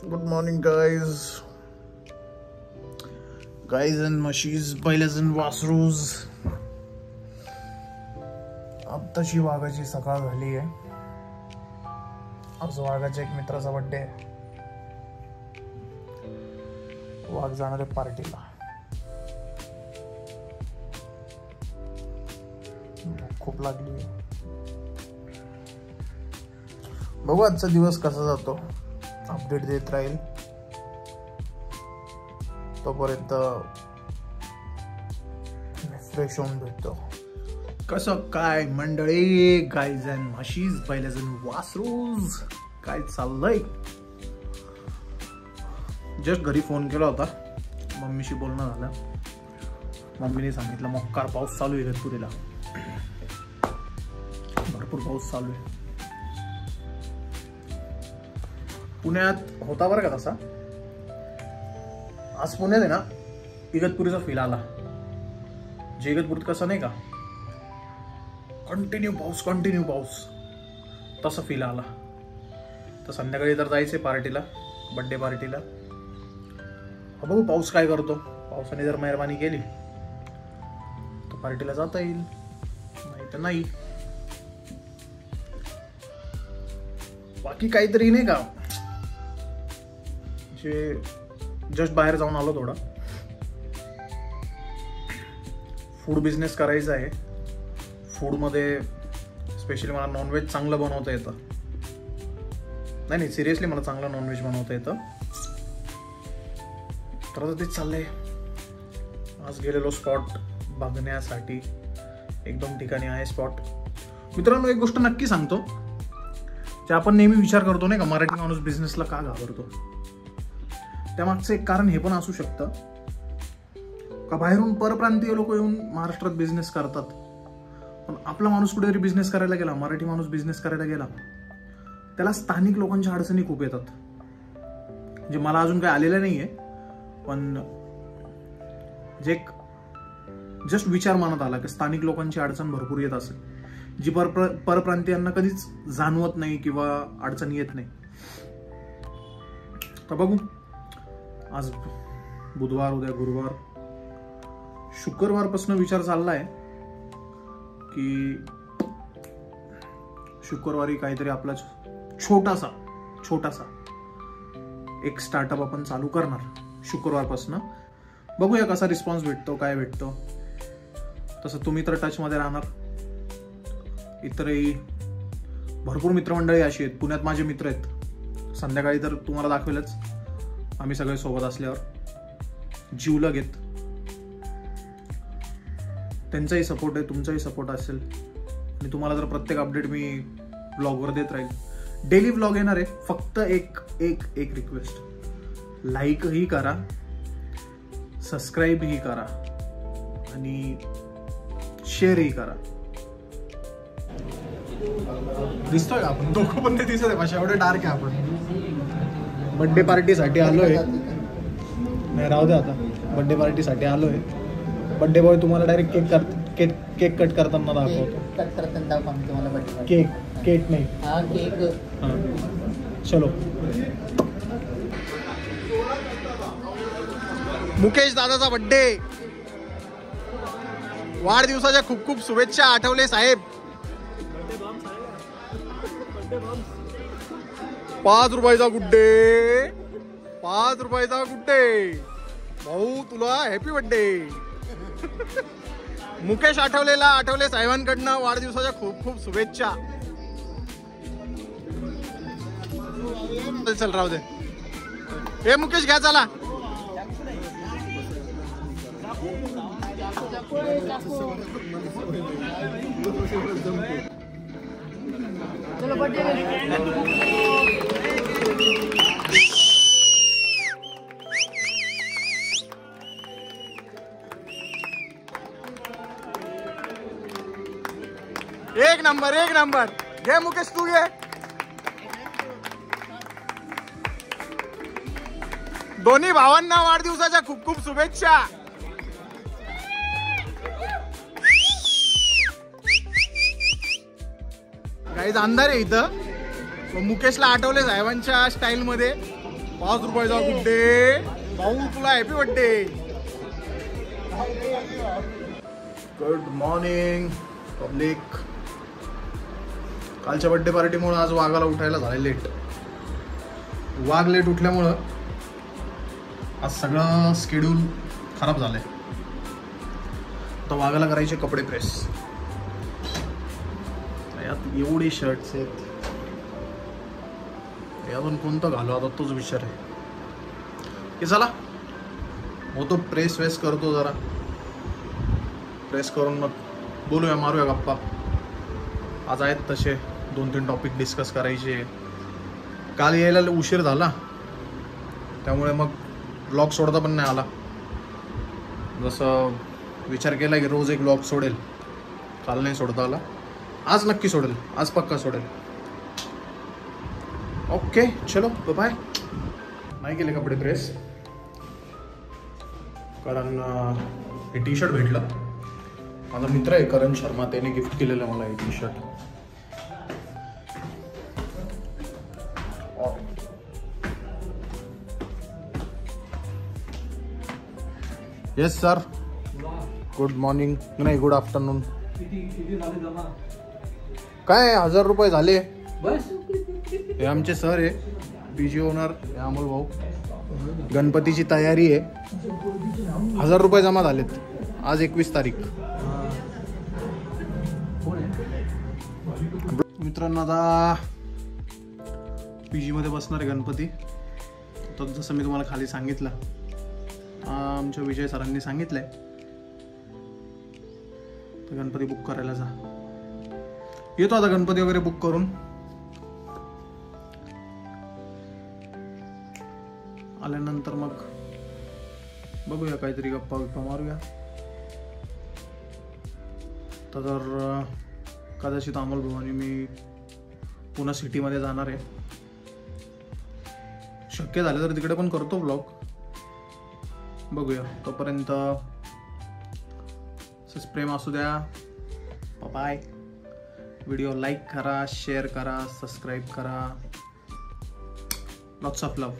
Good morning, guys. Guys and machines, balance and वासरूज. आत्ताची वाघाची सकाळ झाली आहे. आज वाघाच्या एक मित्राचा बर्थडे आहे. वाघ जाणार आहे पार्टीला. खूप लागली आहे. बघू आजचा दिवस कसा जातो. अपडेट देत राहील. तोपर्यंत फ्रेश होऊन भेटतो. कसं काय मंडळी, गाईज अँड म्हशीज, बैलेस अँड वासरूज, काय चाललंय? जस्ट घरी फोन केला होता, मम्मीशी बोलणं झालं. मम्मीने सांगितलं मोक्कार पाऊस चालू आहे इगतपुरीला. भरपूर पाऊस चालू आहे. पुण्यात होता बरं का तसा. आज पुण्यात आहे ना, इगतपुरीचा फील आला. जे इगतपुरीत कसं नाही का, कंटिन्यू पाऊस तसं फील आला. तर संध्याकाळी तर जायचंय पार्टीला, बर्थडे पार्टीला. बघू पाऊस काय करतो. पावसाने जर मेहरबानी केली तर पार्टीला जाता येईल, नाही तर नाही. बाकी काहीतरी नाही का, जे जस्ट बाहेर जाऊन आलो. थोडा फूड बिझनेस करायचा आहे. फूडमध्ये स्पेशली मला नॉनव्हेज चांगलं बनवता येतं. नाही सिरियसली मला चांगलं नॉनव्हेज बनवता येतं. तर आता तेच चाललंय. आज गेलेलो स्पॉट बघण्यासाठी. 1-2 ठिकाणी आहे स्पॉट. मित्रांनो, एक गोष्ट नक्की सांगतो, जे आपण नेहमी विचार करतो नाही का, मराठी माणूस बिझनेसला का घाबरतो. त्यामागचं एक कारण हे पण असू शकतं का, बाहेरून परप्रांतीय लोक येऊन महाराष्ट्रात बिझनेस करतात, पण आपला माणूस कुठेतरी बिझनेस करायला गेला, मराठी माणूस बिझनेस करायला गेला, त्याला स्थानिक लोकांच्या अडचणी खूप येतात. जे मला अजून काही आलेलं नाहीये, पण जे जस्ट विचार मनात आला की स्थानिक लोकांची अडचण भरपूर येत असेल, जी परप्रांतीयांना कधीच जाणवत नाही किंवा अडचण येत नाही. तर बघू, आज बुधवार, उद्या गुरुवार, शुक्रवारपासून विचार चाललाय की शुक्रवारी काहीतरी आपला छोटासा एक स्टार्टअप आपण चालू करणार शुक्रवारपासून. बघूया कसा रिस्पॉन्स भेटतो, काय भेटतो. तसं तुम्ही तर टच मध्ये राहणार. इतरही भरपूर मित्रमंडळी अशी आहेत. पुण्यात माझे मित्र आहेत. संध्याकाळी तर तुम्हाला दाखवेलच, आम्ही सगळे सोबत असल्यावर जीवलग आहेत. त्यांचाही सपोर्ट आहे, तुमचाही सपोर्ट असेल. आणि तुम्हाला तर प्रत्येक अपडेट मी ब्लॉगवर देत राहील. डेली ब्लॉग येणार आहे. फक्त एक रिक्वेस्ट, लाईकही करा, सबस्क्राईबही करा आणि शेअरही करा. दिसतोय का आपण? दोघं पण ते दिसत आहे भाषा, एवढे डार्क आहे आपण. बर्थडे पार्टीसाठी आलोय. नाही राहू दे आता. बर्थडे पार्टीसाठी आलोय. बर्थडे बॉय तुम्हाला डायरेक्ट केक कट करताना दाखवतो. कट करताना दाखवतो आम्ही तुम्हाला बर्थडे. केक नाही, हा केक. चलो. मुकेश दादाचा बर्थडे. वाढदिवसाच्या खूप खूप शुभेच्छा आठवले साहेब. 5 रुपयाचा गुड्डे. 5 रुपयाचा गुड्डे. भाऊ तुला हॅपी बर्थडे. मुकेश आठवले साहेबांकडनं वाढदिवसाच्या खूप खूप शुभेच्छा. चल राहू दे. हे मुकेश घ्या चला. चलो बर्थडे. एक नंबर. घे मुकेश, तू घे. दोन्ही भावांना वाढदिवसाच्या खूप खूप शुभेच्छा. गाईज अंधार आहे इथं. मुकेशला आठवले साहेबांच्या स्टाईल मध्ये 5 रुपयाचा गुड्डे भाऊ, तुला happy birthday. Good morning public. कालच्या बर्थडे पार्टीमुळे आज वाघाला उठायला झालं लेट. वाघ लेट उठल्यामुळं आज सगळं शेड्यूल खराब झालंय. आता वाघाला करायचे कपडे प्रेस. यात एवढे शर्ट्स आहेत, यातून कोणतं घालू आता तोच विचार आहे. की चला हो तो प्रेस वेस करतो, जरा प्रेस करून मग बोलूया, मारूया गप्पा. आज आहेत तसे 2-3 टॉपिक डिस्कस करायचे. काल यायला उशीर झाला त्यामुळे मग ब्लॉग सोडता पण नाही आला. जसं विचार केला की रोज एक ब्लॉग सोडेल, काल नाही सोडता आला. आज नक्की सोडेल, आज पक्का सोडेल. ओके चलो बाय. नाही केले कपडे प्रेस कारण हे टी शर्ट भेटलं. माझा मित्र आहे करण शर्मा, त्याने गिफ्ट केलेलं मला हे T shirt. Yes sir, good morning, नाही गुड आफ्टरनून. काय 1000 रुपये झाले बस. हे आमचे सर आहे, पीजी ओनर अमोल भाऊ. गणपतीची तयारी आहे. 1000 रुपये जमा झालेत. आज 21 तारीख. मित्रांनो आता पीजी मध्ये बसणार आहे गणपती. तर जसं मी तुम्हाला खाली सांगितलं, आमच्या विजय सरांनी सांगितलंय तर गणपती बुक करायला जा. येतो आता गणपती वगैरे बुक करून. आल्यानंतर मग बघूया, काहीतरी गप्पा बिप्पा मारूया. तर कदाचित अमोल भाऊनी मी पुन्हा सिटीमध्ये जाणार आहे. शक्य झालं तर तिकडे पण करतो ब्लॉग, बघूया. तोपर्यंत प्रेम असू द्या. बाय. व्हिडिओ लाईक करा, शेअर करा, सबस्क्राईब करा. Lots of love.